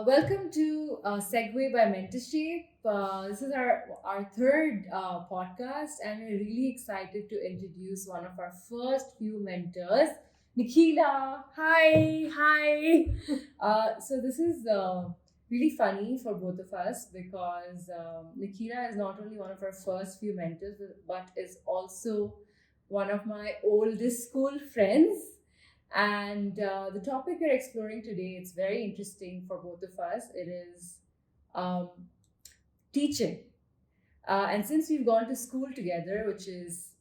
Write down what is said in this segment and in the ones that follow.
Welcome to Segue by Mentorshape. This is our third podcast, and we're really excited to introduce one of our first few mentors, Nikhila. Hi. So this is really funny for both of us because Nikhila is not only one of our first few mentors, but is also one of my oldest school friends. And the topic we're exploring today, it's very interesting for both of us. It is um, teaching. And since we've gone to school together, which is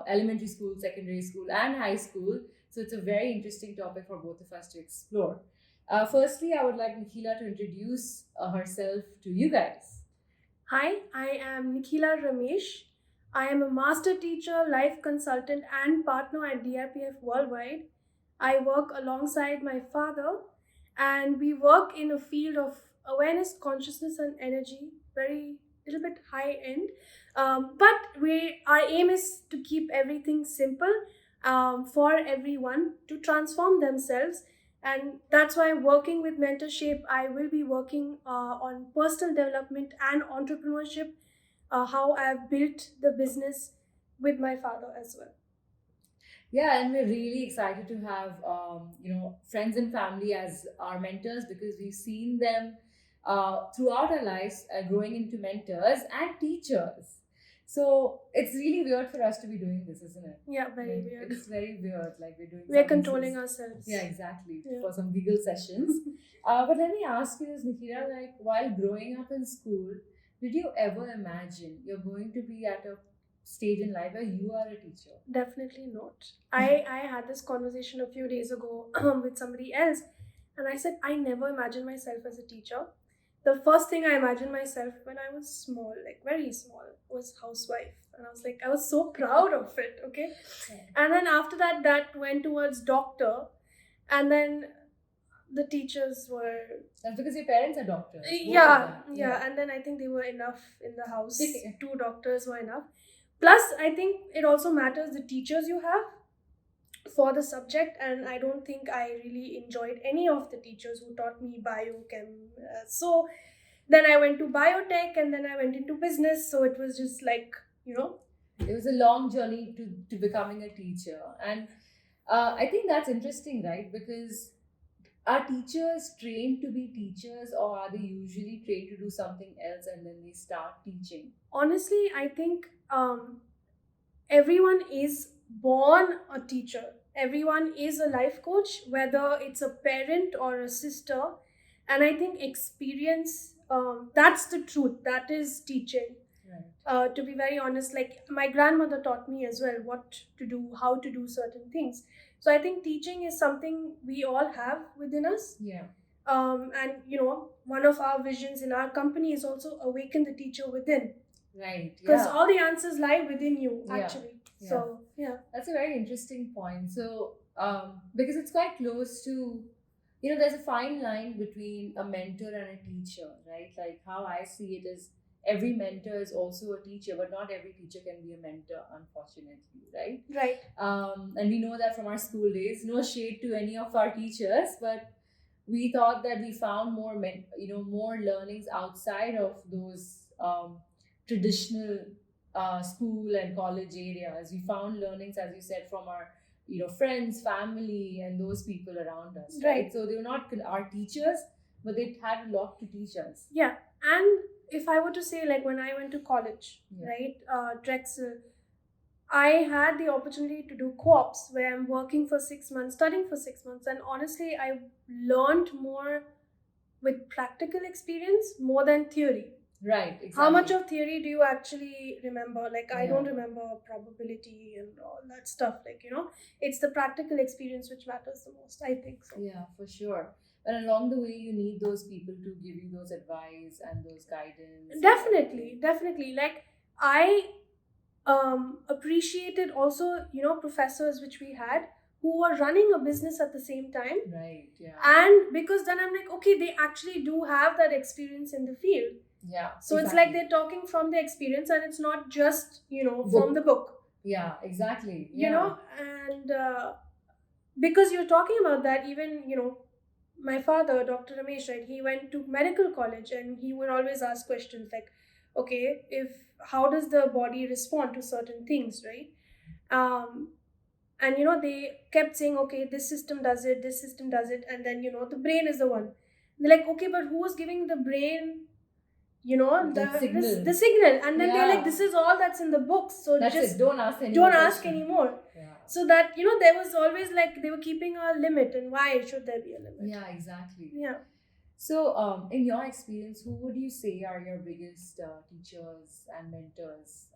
elementary school, secondary school, and high school, so it's a very interesting topic for both of us to explore. Firstly, I would like Nikhila to introduce herself to you guys. Hi, I am Nikhila Ramesh. I am a master teacher, life consultant, and partner at DRPF Worldwide. I work alongside my father, and we work in a field of awareness, consciousness, and energy. Very little bit high end, but our aim is to keep everything simple for everyone to transform themselves. And that's why working with mentorship, I will be working on personal development and entrepreneurship, how I've built the business with my father as well. Yeah, and we're really excited to have friends and family as our mentors because we've seen them throughout our lives growing into mentors and teachers. So it's really weird for us to be doing this, isn't it? Yeah, very Like, weird. it's very weird. Like we're doing. We're something controlling ourselves. Yeah, exactly. Yeah. For some giggle sessions. But let me ask you this, Nikhila. Like while growing up in school, did you ever imagine you're going to be at a stage in life where you are a teacher? Definitely not. I had this conversation a few days ago with somebody else, and I said I never imagined myself as a teacher. The first thing I imagined myself when I was small, like very small, was housewife. And I was like, I was so proud of it, okay? And then after that, that went towards doctor. And then the teachers were... That's because your parents are doctors. both of Yeah, them. yeah. And then I think they were enough in the house. 2 doctors were enough. Plus, I think it also matters the teachers you have for the subject, and I don't think I really enjoyed any of the teachers who taught me biochem. So then I went to biotech, and then I went into business. So it was just like, It was a long journey to becoming a teacher. And I think that's interesting, right? Because are teachers trained to be teachers, or are they usually trained to do something else and then they start teaching? Honestly, I think everyone is born a teacher. Everyone is a life coach, whether it's a parent or a sister. And I think experience, that's the truth. That is teaching. Right. To be very honest, like my grandmother taught me as well what to do, how to do certain things. So I think teaching is something we all have within us. Yeah. And one of our visions in our company is also awaken the teacher within. Right. Because Yeah. all the answers lie within you, Yeah. actually. So, yeah. That's a very interesting point. So, because it's quite close to, there's a fine line between a mentor and a teacher, right? Like how I see it is every mentor is also a teacher, but not every teacher can be a mentor, unfortunately, right? Right. And we know that from our school days. No shade to any of our teachers, but we thought that we found more learnings outside of those traditional school and college areas. We found learnings, as you said, from our friends, family, and those people around us. Right. So they were not our teachers, but they had a lot to teach us. Yeah. And if I were to say, like when I went to college, Yeah. right, Drexel, I had the opportunity to do co-ops where I'm working for 6 months, studying for 6 months, and honestly, I learned more with practical experience more than theory. Right, exactly. How much of theory do you actually remember? Like, I Yeah. don't remember probability and all that stuff. Like, it's the practical experience which matters the most, I think so. Yeah, for sure. And along the way, you need those people to give you those advice and those guidance. Definitely. Like, I appreciated also, professors which we had who were running a business at the same time. Right, yeah. And because then I'm like, okay, they actually do have that experience in the field. Yeah. So It's like they're talking from the experience, and it's not just, from the book. Yeah, exactly. Yeah. And because you're talking about that, even, my father, Dr. Ramesh, right, he went to medical college and he would always ask questions like, okay, if how does the body respond to certain things, right? Um, and they kept saying, okay, this system does it, this system does it, and then the brain is the one. They're like, okay, but who's giving the brain That signal. the signal? And then they're like, Yeah. this is all that's in the books, so That's just it. Don't ask any don't more ask questions. anymore. Yeah. So that there was always like they were keeping a limit, and why should there be a limit? Yeah, exactly. Yeah. So, in your experience, who would you say are your biggest teachers and mentors?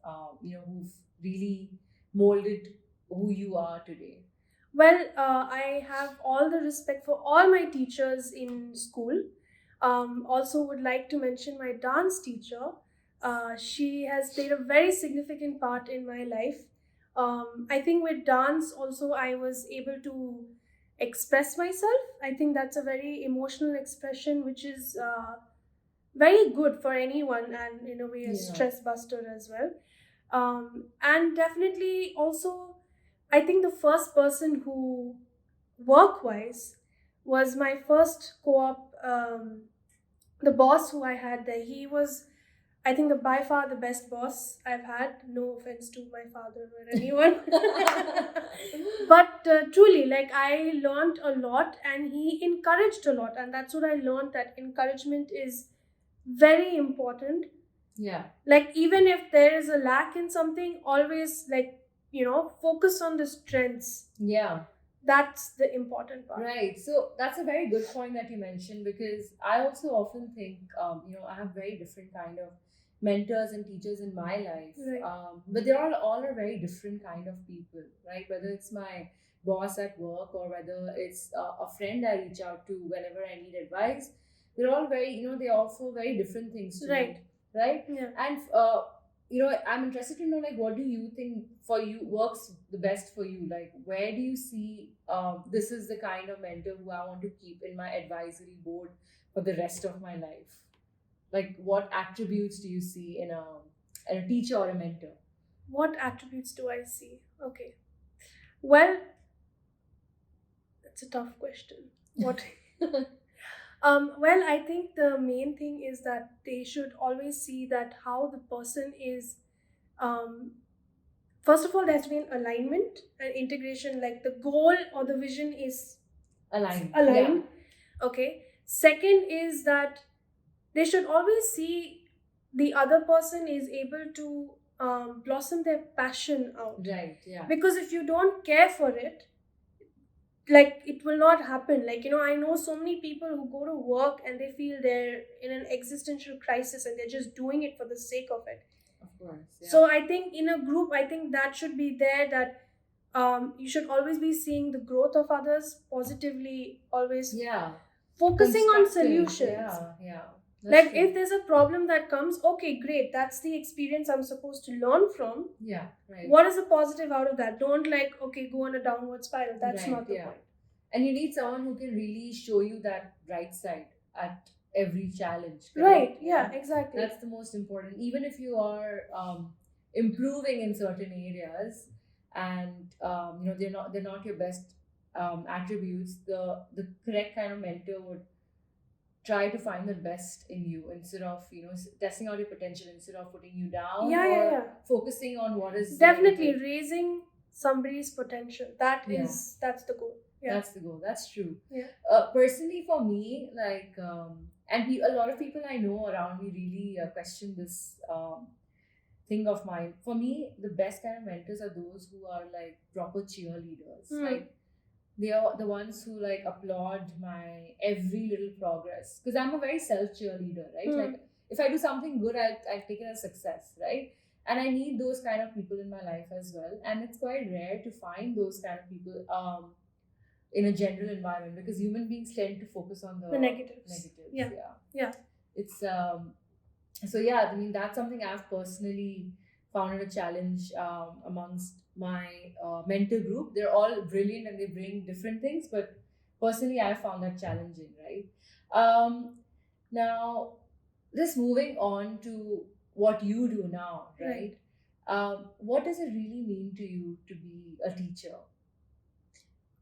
Who've really molded who you are today. Well, I have all the respect for all my teachers in school. Also, would like to mention my dance teacher. She has played a very significant part in my life. I think with dance, also, I was able to express myself. I think that's a very emotional expression, which is very good for anyone, and in a way, a Yeah. stress buster as well. And definitely, also, I think the first person who, work wise, was my first co op. The boss who I had there, he was, I think, by far the best boss I've had. No offense to my father or anyone. But truly, like, I learned a lot and he encouraged a lot. And that's what I learned, that encouragement is very important. Yeah. Like, even if there is a lack in something, always, like, focus on the strengths. Yeah. That's the important part. Right. So that's a very good point that you mentioned, because I also often think, I have very different kind of mentors and teachers in my life. Right. But they're all are very different kind of people, right? Whether it's my boss at work or whether it's a friend I reach out to whenever I need advice, they're all very, they offer very different things to Right. me, right? Yeah. And I'm interested to know, like, what do you think for you works the best for you? Like, where do you see this is the kind of mentor who I want to keep in my advisory board for the rest of my life? Like, what attributes do you see in a teacher or a mentor? What attributes do I see? Okay. Well, it's a tough question. What? Well, I think the main thing is that they should always see that how the person is. First of all, there has to be an alignment and integration. Like, the goal or the vision is Aligned. aligned. Okay. Second is that they should always see the other person is able to blossom their passion out. Right. Yeah. Because if you don't care for it, like, it will not happen. Like, I know so many people who go to work and they feel they're in an existential crisis and they're just doing it for the sake of it. Of course. Yeah. So I think in a group, I think that should be there, that you should always be seeing the growth of others positively, always focusing on solutions. Yeah. Like, if there's a problem that comes, okay, great, that's the experience I'm supposed to learn from. Yeah, right. What is the positive out of that? Don't, like, okay, go on a downward spiral. That's Right, not the point. And you need someone who can really show you that right side at every challenge. Correct? Right, yeah, exactly. That's the most important. Even if you are improving in certain areas and they're not your best attributes, the correct kind of mentor would try to find the best in you instead of testing out your potential, instead of putting you down. Yeah. Focusing on what is definitely raising somebody's potential. That's the goal. Yeah. That's the goal. That's true. Yeah. Personally, for me, like, a lot of people I know around me really question this thing of mine. For me, the best kind of mentors are those who are like proper cheerleaders. Like, they are the ones who like applaud my every little progress, because I'm a very self cheerleader, right? Like, if I do something good, I'll take it as success, right? And I need those kind of people in my life as well. And it's quite rare to find those kind of people in a general environment, because human beings tend to focus on the negatives. Yeah. It's so yeah, I mean, that's something I've personally found it a challenge amongst my mentor group. They're all brilliant and they bring different things, but personally I found that challenging, right? Now, just moving on to what you do now, right? What does it really mean to you to be a teacher?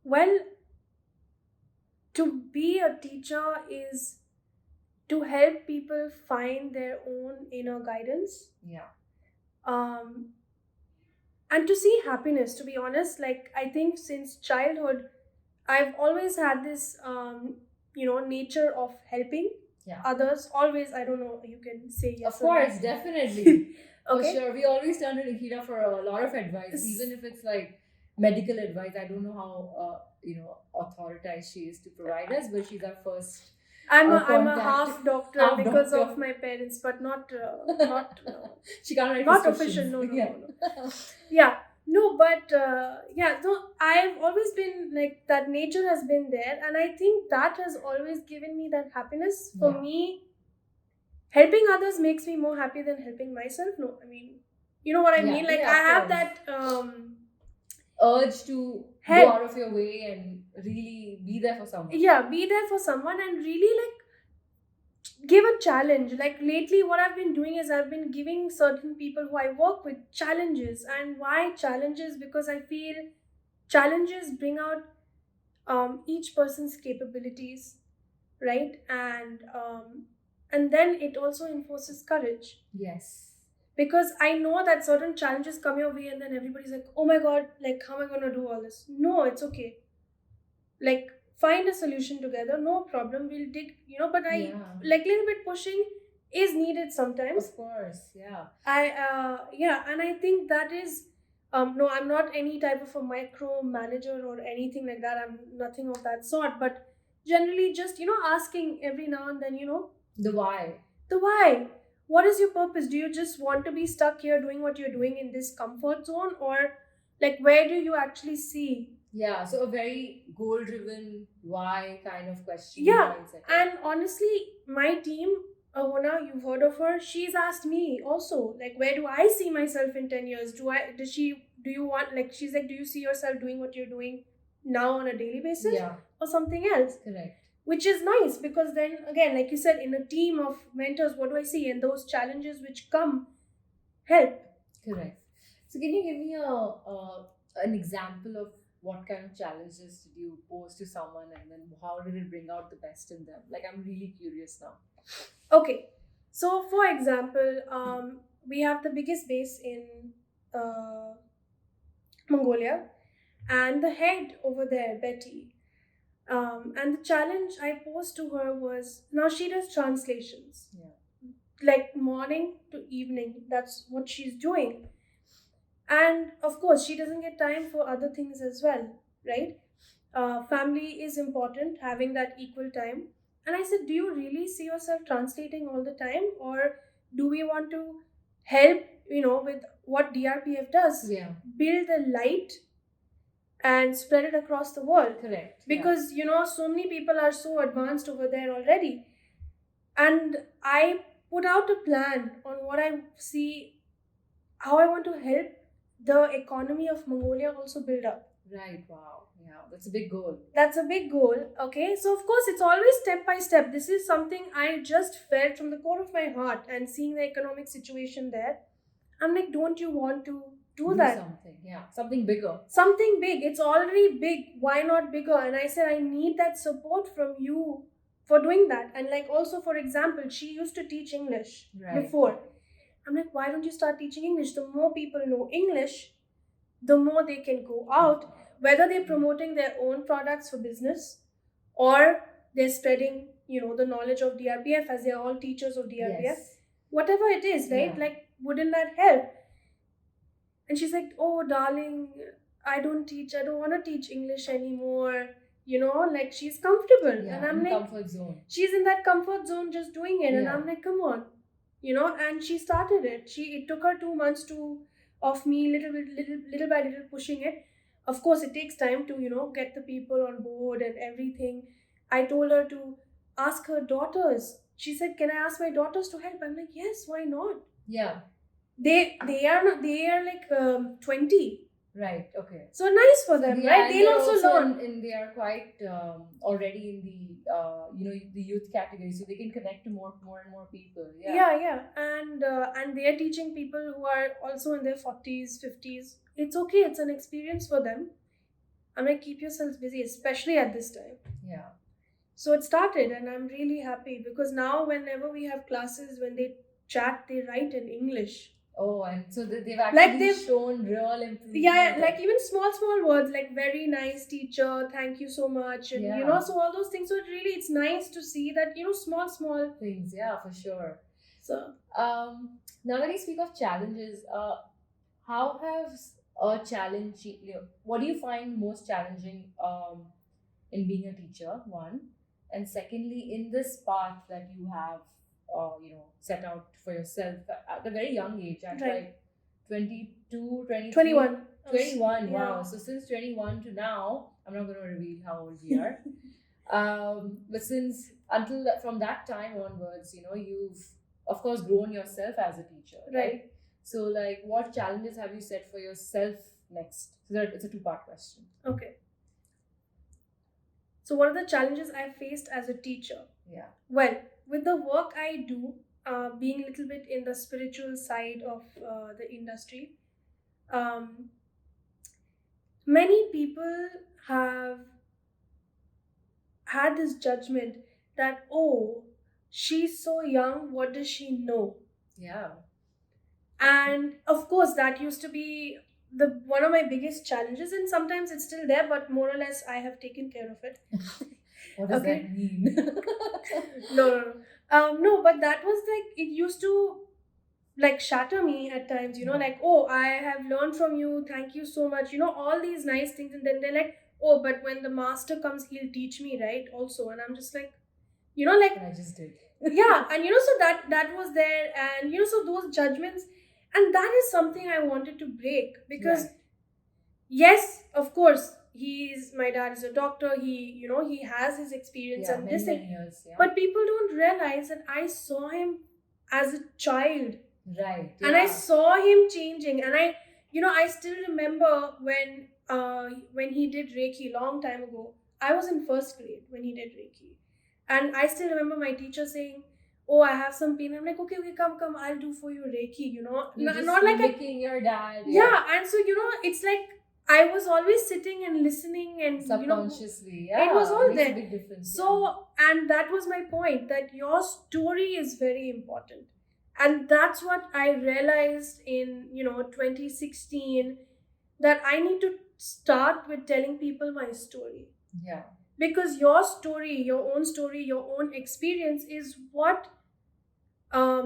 Well, to be a teacher is to help people find their own inner guidance. Yeah. Um, and to see happiness, to be honest. Like, I think since childhood, I've always had this, nature of helping others. Always, I don't know, you can say yes. Of course, definitely. Okay. For sure. We always turn to Nikhila for a lot of advice, even if it's like medical advice. I don't know how, authorized she is to provide us, but she's our first. I'm a contact. half doctor Half because doctor. of my parents, but not She can't write not official. prescriptions. No. Yeah. No, but I've always been like that. Nature has been there, and I think that has always given me that happiness. For me, helping others makes me more happy than helping myself. No, I mean, you know what I mean? Like, I have that urge to help. go out of your way and really be there for someone. Yeah, be there for someone and really like give a challenge. Like, lately what I've been doing is I've been giving certain people who I work with challenges. And why challenges? Because I feel challenges bring out each person's capabilities, right? And then it also enforces courage. Yes. Because I know that certain challenges come your way and then everybody's like, oh my god, like, how am I going to do all this? No, it's okay. Like, find a solution together, no problem, we'll dig, but like, little bit pushing is needed sometimes. Of course, yeah. And I think that is, no, I'm not any type of a micro manager or anything like that. I'm nothing of that sort. But generally, just asking every now and then, the why. The why. What is your purpose? Do you just want to be stuck here doing what you're doing in this comfort zone, or like, where do you actually see? Yeah, so a very goal-driven why kind of question. Yeah, and honestly, my team, Avona, you've heard of her. She's asked me also, like, where do I see myself in 10 years? Do you want, like, she's like, do you see yourself doing what you're doing now on a daily basis? Yeah. Or something else? Correct. Which is nice, because then again, like you said, in a team of mentors, what do I see? And those challenges which come help. Correct. So can you give me an example of what kind of challenges did you pose to someone, and then how did it bring out the best in them? Like, I'm really curious now. Okay, so for example, we have the biggest base in Mongolia, and the head over there, Betty. And the challenge I posed to her was, now she does translations. Yeah. Like, morning to evening, that's what she's doing. And of course, she doesn't get time for other things as well, right? Family is important, having that equal time. And I said, do you really see yourself translating all the time? Or do we want to help, with what DRPF does? Yeah. Build the light and spread it across the world. Correct. Because, so many people are so advanced over there already. And I put out a plan on what I see, how I want to help the economy of Mongolia also build up. Right, wow. Yeah, that's a big goal. That's a big goal, okay? So, of course, it's always step by step. This is something I just felt from the core of my heart, and seeing the economic situation there, I'm like, don't you want to do that? Something, yeah. Something bigger. Something big. It's already big. Why not bigger? And I said, I need that support from you for doing that. And like, also, for example, she used to teach English before. I'm like, why don't you start teaching English? The more people know English, the more they can go out, whether they're promoting their own products for business or they're spreading, the knowledge of DRPF, as they're all teachers of DRPF. Yes. Whatever it is, right? Yeah. Like, wouldn't that help? And she's like, oh, darling, I don't want to teach English anymore. Like, she's comfortable. Yeah, and I'm in like, comfort zone. She's in that comfort zone just doing it. Yeah. And I'm like, come on. And she started it. It took her 2 months of me little by little pushing it. Of course, it takes time to, get the people on board and everything. I told her to ask her daughters. She said, can I ask my daughters to help? I'm like, yes, why not? Yeah. They are like 20. Right, okay. So nice for them, yeah, right? They'll also learn. And they are quite already in the the youth category, so they can connect to more and more people. Yeah. And they are teaching people who are also in their 40s, 50s. It's okay. It's an experience for them. I'm like, keep yourselves busy, especially at this time. Yeah. So it started, and I'm really happy because now whenever we have classes, when they chat, they write in English. Oh, and so they've actually they've- shown real improvement. Yeah, like even small words like very nice teacher, thank you so much, and Yeah. so all those things. So it's nice to see that small things. Yeah, for sure. So Now that you speak of challenges, how has a challenge? What do you find most challenging in being a teacher? One, and secondly, in this path that you have, set out for yourself at a very young age, at Right. like 22, 23? 21. 21. Yeah. Wow. So since 21 to now, I'm not going to reveal how old we are. But since from that time onwards, you've of course grown yourself as a teacher, right? So like, what challenges have you set for yourself next? So that it's a two-part question. Okay. So what are the challenges I faced as a teacher? Yeah. Well, with the work I do, being a little bit in the spiritual side of the industry, many people have had this judgment that, oh, she's so young, what does she know? Yeah. And of course, that used to be the one of my biggest challenges, and sometimes it's still there, but more or less I have taken care of it. What does that mean? No, but that was like, it used to like shatter me at times, like, oh, I have learned from you, thank you so much, all these nice things, and then they're like, oh, but when the master comes, he'll teach me, right? Also, and I'm just like, like, I just did. Yeah, and so that was there, and so those judgments, and that is something I wanted to break, because yes, of course, my dad is a doctor, he has his experience, and many, many years, but people don't realize that I saw him as a child, right? And I saw him changing, and I still remember when he did Reiki long time ago. I was in first grade when he did Reiki, and I still remember my teacher saying, "Oh, I have some pain." I'm like, "Okay, come, I'll do for you Reiki." Not like mimicking your dad. Yeah, and so it's like I was always sitting and listening, and subconsciously, it was all makes there. a big difference. So, and that was my point, that your story is very important. And that's what I realized in 2016, that I need to start with telling people my story. Yeah. Because your story, your own experience is what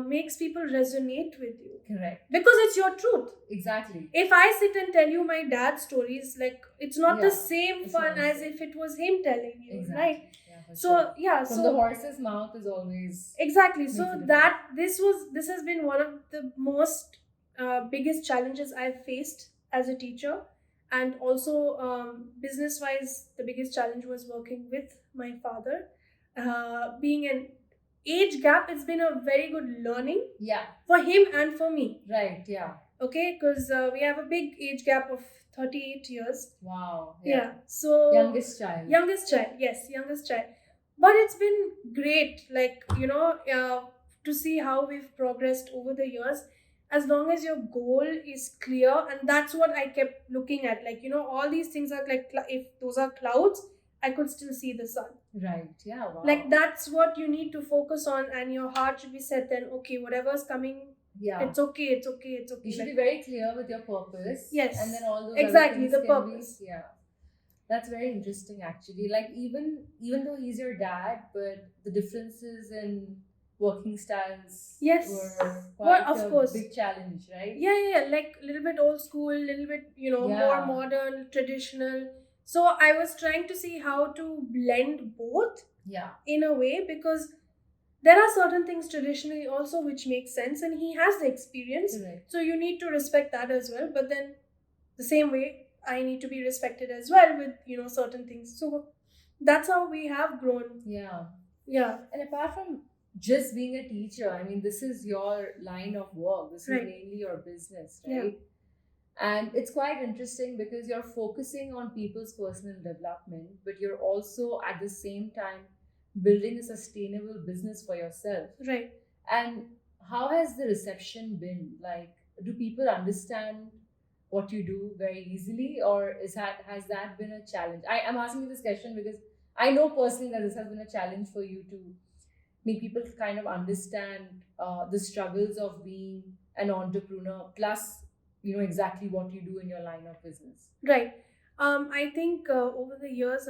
makes people resonate with you. Correct. Because it's your truth. Exactly. If I sit and tell you my dad's stories, like, it's not the same fun as if it was him telling you, exactly. Right? So from the horse's mouth is always exactly. So this has been one of the most biggest challenges I've faced as a teacher, and also business wise, the biggest challenge was working with my father. Being an age gap, it's been a very good learning. Yeah. For him and for me. Right. Yeah. Okay, because we have a big age gap of 38 years. Wow. Yeah. So youngest child. Yes, youngest child. But it's been great, like, to see how we've progressed over the years. As long as your goal is clear, and that's what I kept looking at, like, all these things are like, if those are clouds, I could still see the sun. Right. Yeah. Wow. Like, that's what you need to focus on, and your heart should be set. Then, okay, whatever's coming, it's okay. You should be very clear with your purpose. Yes. And then all those exactly other things the purpose. That's very interesting, actually. Like, even though he's your dad, but the differences in working styles were quite of course. Big challenge, right? Yeah, like a little bit old school, a little bit, more modern, traditional. So I was trying to see how to blend both in a way, because there are certain things traditionally also which make sense, and he has the experience. Right. So you need to respect that as well. But then the same way, I need to be respected as well with, certain things. So that's how we have grown. Yeah. And apart from just being a teacher, I mean, this is your line of work. This is mainly your business, right? Yeah. And it's quite interesting because you're focusing on people's personal development, but you're also at the same time building a sustainable business for yourself. Right. And how has the reception been? Like, do people understand what you do very easily, or has that been a challenge? I'm asking you this question because I know personally that this has been a challenge for you to make people kind of understand the struggles of being an entrepreneur, plus exactly what you do in your line of business. Right. I think over the years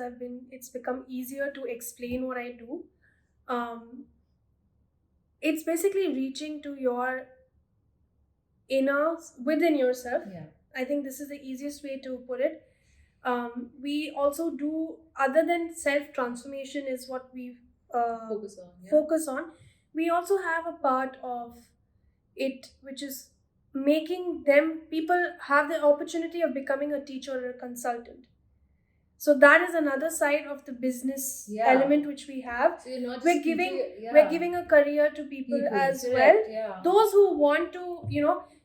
it's become easier to explain what I do. Um, it's basically reaching to your inner within yourself. Yeah. I think this is the easiest way to put it. We also do, other than self transformation is what we focus on. We also have a part of it which is making people have the opportunity of becoming a teacher or a consultant. So that is another side of the business element which we have. So you're not We're just giving teaching- we're giving a career to people as well. Yeah. Those who want to,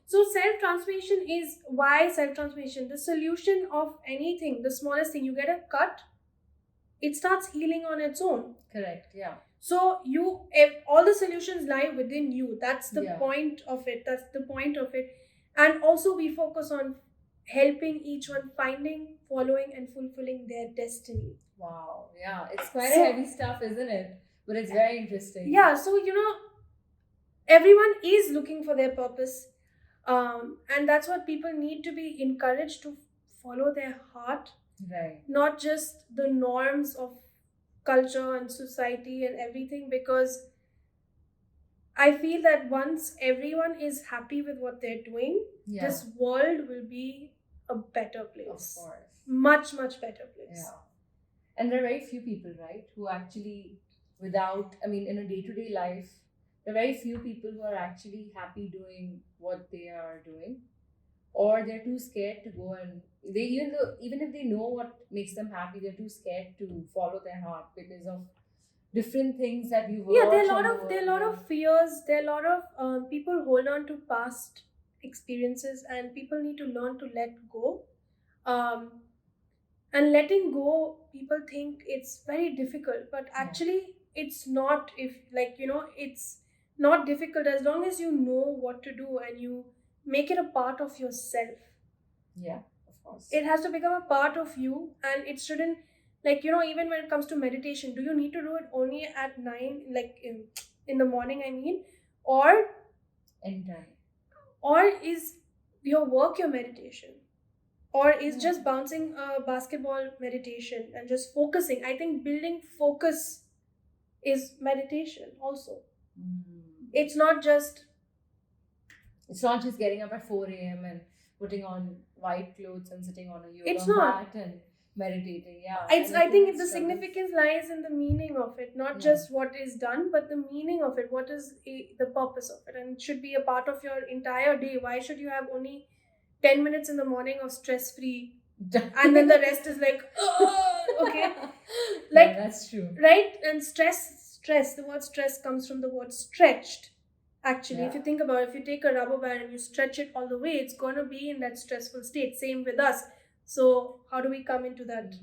so self transformation is why self transformation. The solution of anything, the smallest thing, you get a cut, it starts healing on its own. Correct. Yeah. So all the solutions lie within you. That's the point of it. And also we focus on helping each one finding, following, and fulfilling their destiny. Wow. Yeah. It's quite a heavy stuff, isn't it? But it's very interesting. Yeah. So everyone is looking for their purpose, and that's what people need to be encouraged to follow their heart. Right. Not just the norms of culture and society and everything, because I feel that once everyone is happy with what they're doing, this world will be a better place. Of course. Much, much better place. Yeah. And there are very few people, right, who actually, in a day-to-day life, there are very few people who are actually happy doing what they are doing, or they're too scared to go and even if they know what makes them happy, they're too scared to follow their heart because of different things that you've there are a lot of fears. There are a lot of people hold on to past experiences, and people need to learn to let go. And letting go, people think it's very difficult, but actually it's not. It's not difficult as long as you know what to do and you make it a part of yourself. Yeah, of course. It has to become a part of you, and it shouldn't, even when it comes to meditation, do you need to do it only at 9, in the morning, or anytime? Or is your work your meditation? Or is just bouncing a basketball meditation and just focusing? I think building focus is meditation also. It's not just getting up at 4 a.m. and putting on white clothes and sitting on a yoga mat and meditating. Yeah. I think the significance lies in the meaning of it, not just what is done, but the meaning of it. What is the purpose of it? And it should be a part of your entire day. Why should you have only 10 minutes in the morning of stress-free and then the rest is like, okay. That's true. Right? And stress, the word stress comes from the word stretched. Actually, if you think about it, if you take a rubber band and you stretch it all the way, it's going to be in that stressful state. Same with us. So how do we come into that?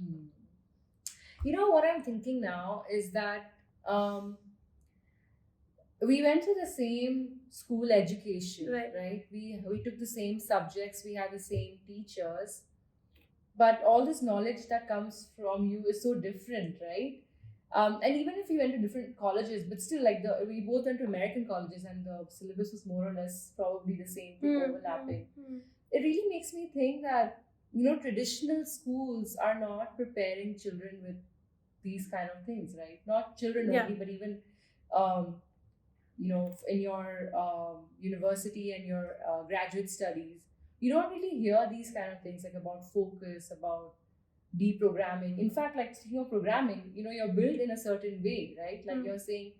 What I'm thinking now is that we went to the same school education, right? We took the same subjects, we had the same teachers, but all this knowledge that comes from you is so different, right? And even if we went to different colleges, but still, we both went to American colleges, and the syllabus was more or less probably the same thing, overlapping. It really makes me think that traditional schools are not preparing children with these kind of things, right? Not children only, but even in your university and your graduate studies, you don't really hear these kind of things, like about focus, about deprogramming. In fact, speaking of programming, you're built in a certain way, right? You're saying,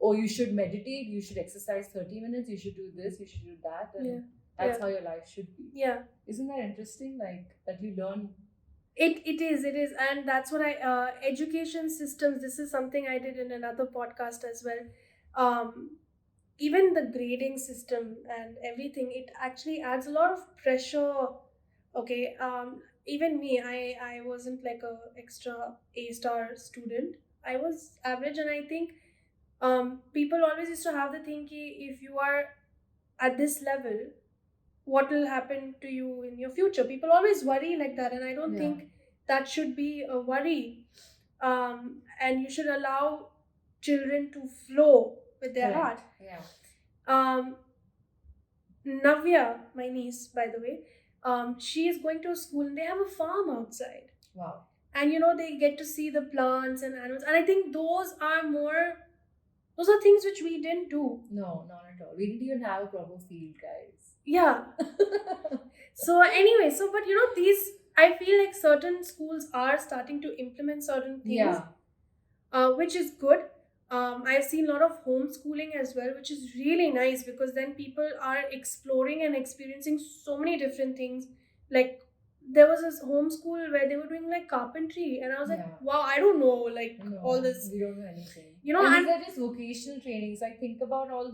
oh, you should meditate, you should exercise 30 minutes, you should do this, you should do that, and that's how your life should be. Isn't that interesting? That you learn. It is, and that's what education systems. This is something I did in another podcast as well. Even the grading system and everything, it actually adds a lot of pressure. Okay. Even me, I wasn't like a extra A-star student. I was average, and I think people always used to have the thinking, if you are at this level, what will happen to you in your future? People always worry like that, and I don't think that should be a worry. and you should allow children to flow with their Correct. heart. Yeah. Navya, my niece, by the way, she is going to a school and they have a farm outside. Wow. And they get to see the plants and animals. And I think those are things which we didn't do. No, not at all. We didn't even have a proper field, guys. Yeah. So anyway, but I feel like certain schools are starting to implement certain things, which is good. I've seen a lot of homeschooling as well, which is really nice because then people are exploring and experiencing so many different things. Like there was this homeschool where they were doing like carpentry, and I was like, wow, I don't know, like No, all this. we don't know anything. And these are just vocational trainings. I think about all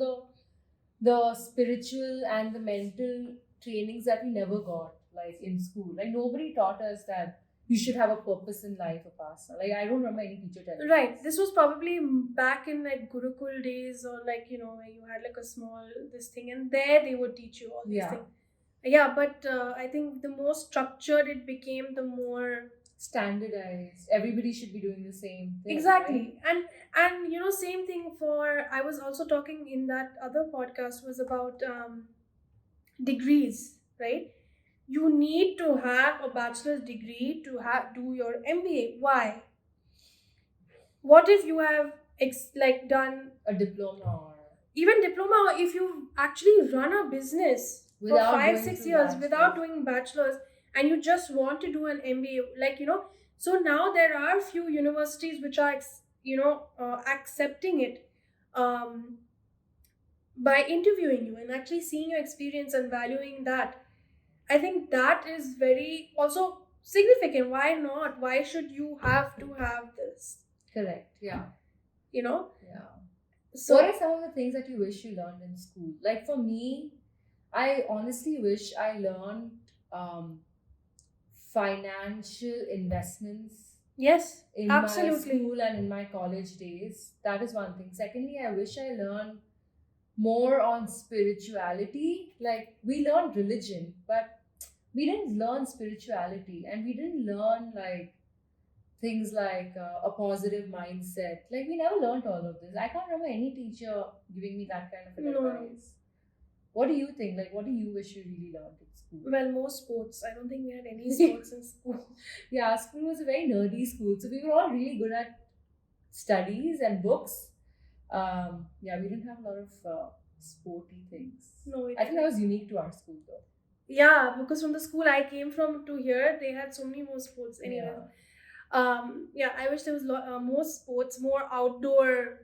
the spiritual and the mental trainings that we never got, like in school. Like nobody taught us that you should have a purpose in life, Upasana. Like I don't remember any teacher telling Right. us. This was probably back in like Gurukul days, or like where you had like a small this thing, and there they would teach you all these things. Yeah, but I think the more structured it became, the more standardized. Everybody should be doing the same thing. Exactly. Right? And same thing for, I was also talking in that other podcast was about degrees, right? You need to have a bachelor's degree to do your MBA. Why? What if you have done a diploma or even diploma, or if you actually run a business without for 5-6 years without doing bachelor's, and you just want to do an MBA, so now there are few universities which are accepting it by interviewing you and actually seeing your experience and valuing that. I think that is very also significant. Why not? Why should you have to have this? Correct. Yeah. Yeah. So what are some of the things that you wish you learned in school? Like for me, I honestly wish I learned financial investments. Yes, in absolutely. my school and in my college days. That is one thing. Secondly, I wish I learned more on spirituality. Like we learned religion, but we didn't learn spirituality, and we didn't learn like things like a positive mindset. Like we never learned all of this. I can't remember any teacher giving me that kind of advice. What do you think? Like, what do you wish you really learned in school? Well, more sports. I don't think we had any sports in school. Yeah, school was a very nerdy school. So we were all really good at studies and books. Yeah, we didn't have a lot of sporty things. No, I think that was unique to our school though. Yeah, because from the school I came from to here, they had so many more sports anyway. Yeah, I wish there was more sports, more outdoor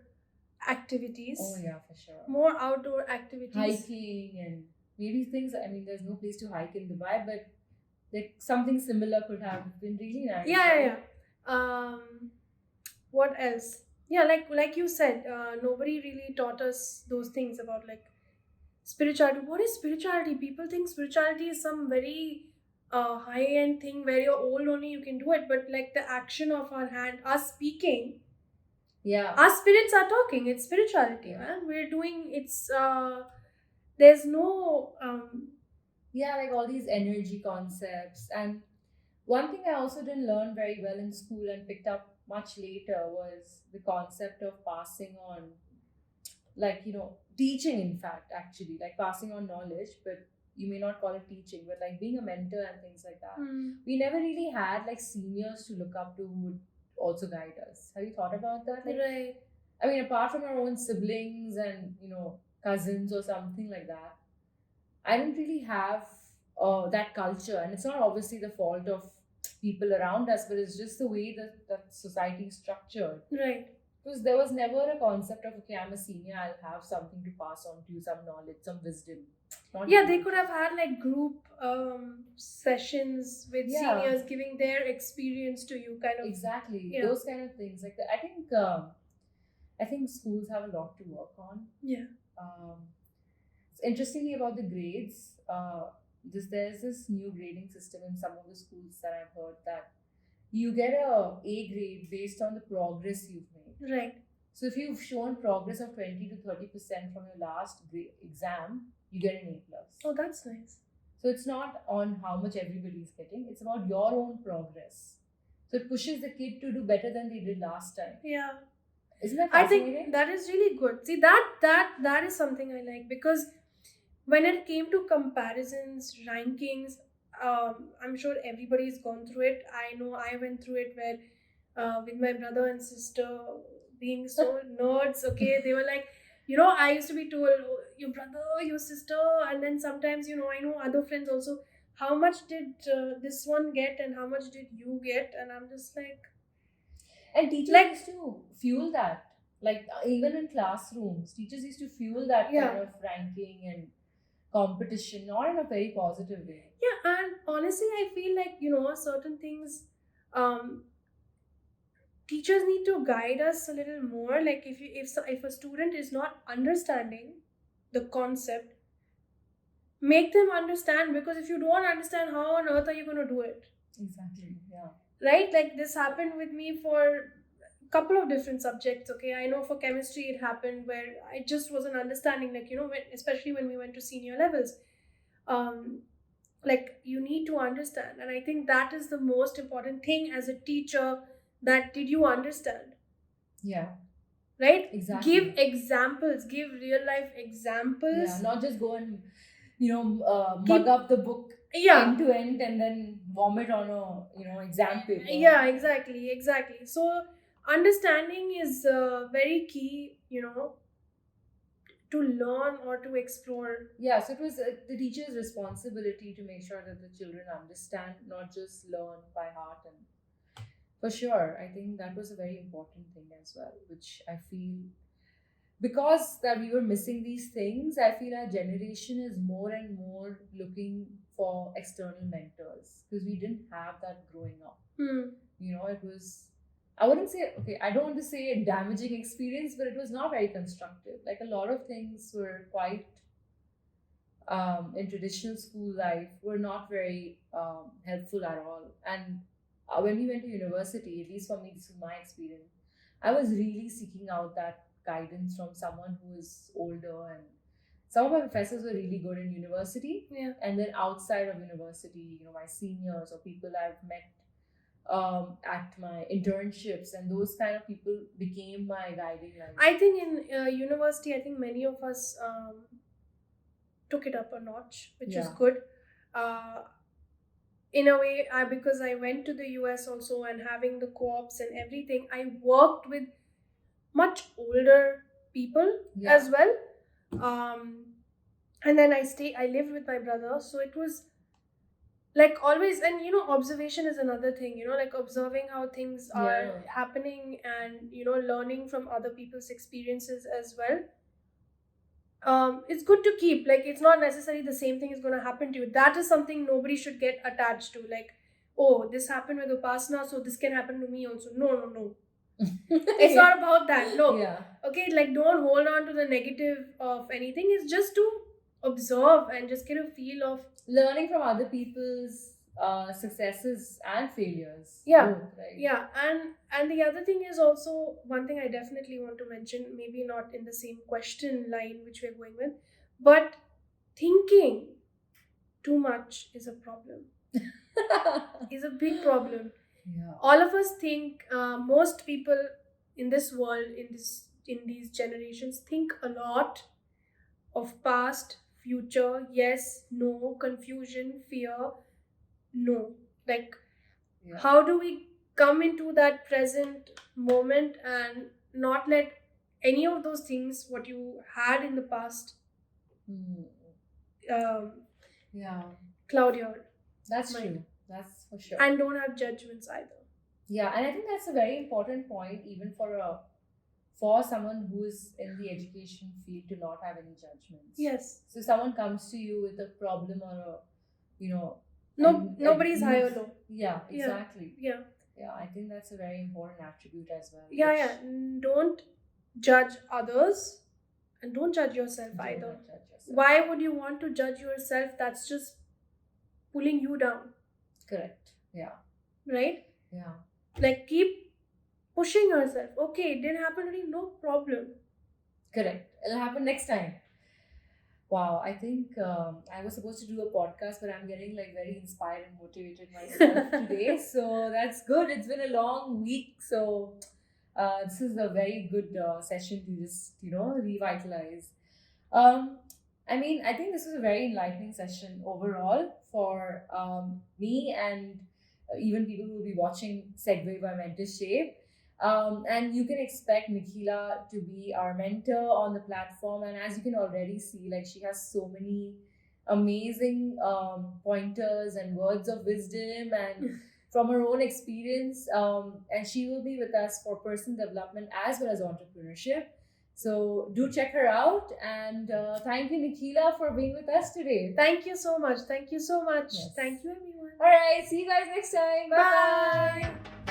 activities. Oh yeah, for sure. More outdoor activities. Hiking and maybe things. I mean, there's no place to hike in Dubai, but like something similar could have been really nice. Yeah. What else? Yeah, like you said, nobody really taught us those things about like spirituality. What is spirituality? People think spirituality is some very high-end thing where you're old only you can do it, but like the action of our hand, us speaking. Yeah. Our spirits are talking. It's spirituality, man. We're doing it's there's no like all these energy concepts. And one thing I also didn't learn very well in school and picked up much later was the concept of passing on, like, teaching, in fact, actually, like passing on knowledge, but you may not call it teaching, but like being a mentor and things like that. We never really had like seniors to look up to who would also guide us. Have you thought about that? Like, right. I mean, apart from our own siblings and, cousins or something like that, I didn't really have that culture. And it's not obviously the fault of people around us, but it's just the way that society is structured. Right. Because there was never a concept of, okay, I'm a senior, I'll have something to pass on to you, some knowledge, some wisdom. They could have had like group sessions with seniors giving their experience to you, kind of. Exactly. Those kind of things. Like I think schools have a lot to work on. Yeah. Interestingly about the grades, there's this new grading system in some of the schools that I've heard that you get a grade based on the progress you've made. Right. So if you've shown progress of 20 to 30% from your last exam, you get an A+. Oh, that's nice. So it's not on how much everybody's getting, it's about your own progress. So it pushes the kid to do better than they did last time. Yeah. Isn't that I fascinating? think that is really good. See, that is something I like, because when it came to comparisons, rankings, I'm sure everybody's gone through it. I know I went through it where, with my brother and sister being so nerds, okay, they were like, I used to be told, "Oh, your brother, your sister," and then sometimes, I know other friends also, how much did this one get and how much did you get? And I'm just like, and teachers used to fuel that. Like even in classrooms, teachers used to fuel that kind of ranking and competition, not in a very positive way. Yeah, and honestly, I feel like, certain things, teachers need to guide us a little more. Like if a student is not understanding the concept, make them understand, because if you don't understand, how on earth are you going to do it? Exactly. Yeah. Right? Like this happened with me for a couple of different subjects. Okay, I know for chemistry it happened where I just wasn't understanding, like, especially when we went to senior levels. Like, you need to understand, and I think that is the most important thing as a teacher, that did you understand? Yeah. Right? Exactly. Give examples, give real life examples. Yeah, not just go and mug up the book end to end and then vomit on a exam paper. Yeah, exactly. So understanding is very key, to learn or to explore. Yeah, so it was the teacher's responsibility to make sure that the children understand, not just learn by heart. And for sure, I think that was a very important thing as well, which I feel, because that we were missing these things, I feel our generation is more and more looking for external mentors, because we didn't have that growing up. It was, I wouldn't say, okay, I don't want to say a damaging experience, but it was not very constructive. Like a lot of things were quite, in traditional school life, were not very helpful at all. And when we went to university, at least for me, this was my experience, I was really seeking out that guidance from someone who is older. And some of my professors were really good in university. Yeah. And then outside of university, my seniors or people I've met at my internships, and those kind of people became my guiding light. I think in university, I think many of us took it up a notch, which is good. In a way, because I went to the US also, and having the co-ops and everything, I worked with much older people as well. And then I lived with my brother, so it was like always, and observation is another thing, like observing how things are happening, and learning from other people's experiences as well. It's good to keep, like, it's not necessarily the same thing is going to happen to you. That is something nobody should get attached to, like, oh, this happened with Upasana, so this can happen to me also. No. It's not about that. No. Okay, like, don't hold on to the negative of anything. It's just to observe and just get a feel of learning from other people's successes and failures. Both, right? Yeah, and the other thing is also, one thing I definitely want to mention, maybe not in the same question line which we're going with, but thinking too much is a problem. Is a big problem. Yeah. All of us think, most people in this world, in these generations, think a lot of past, future, yes, no, confusion, fear, no. Like, how do we come into that present moment and not let any of those things what you had in the past cloud your That's mind. True. That's for sure. And don't have judgments either. Yeah, and I think that's a very important point, even for someone who is in the education field, to not have any judgments. Yes. So if someone comes to you with a problem or nobody's high or low. Yeah, exactly. Yeah. I think that's a very important attribute as well. Yeah. Don't judge others, and don't judge yourself either. Why would you want to judge yourself? That's just pulling you down. Correct. Yeah. Right? Yeah. Like, keep pushing yourself. Okay, it didn't happen today, no problem. Correct. It'll happen next time. Wow, I think I was supposed to do a podcast, but I'm getting like very inspired and motivated myself today. So that's good. It's been a long week, so this is a very good session to just revitalize. Um, I mean, I think this was a very enlightening session overall for me and even people who will be watching Segue by Mentorshape. And you can expect Nikhila to be our mentor on the platform. And as you can already see, like she has so many amazing pointers and words of wisdom and from her own experience. And she will be with us for personal development as well as entrepreneurship. So do check her out. And thank you, Nikhila, for being with us today. Thank you so much. Thank you so much. Yes. Thank you, everyone. All right. See you guys next time. Bye. Bye.